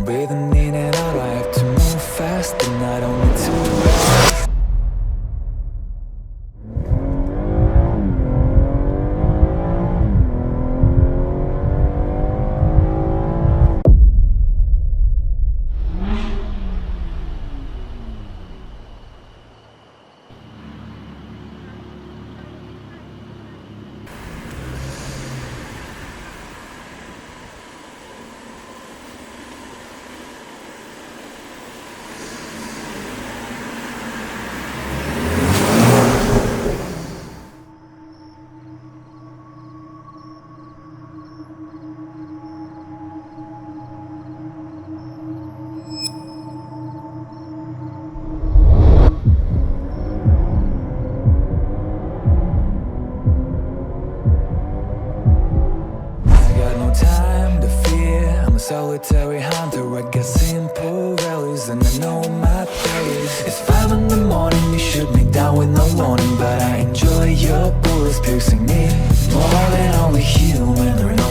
breathing in and out. I have to move fast and I don't need to rest. Time to fear, I'm a solitary hunter. I got simple values and I know my place. It's 5 in the morning, you shoot me down with no warning, but I enjoy your bullets piercing me more than only human or no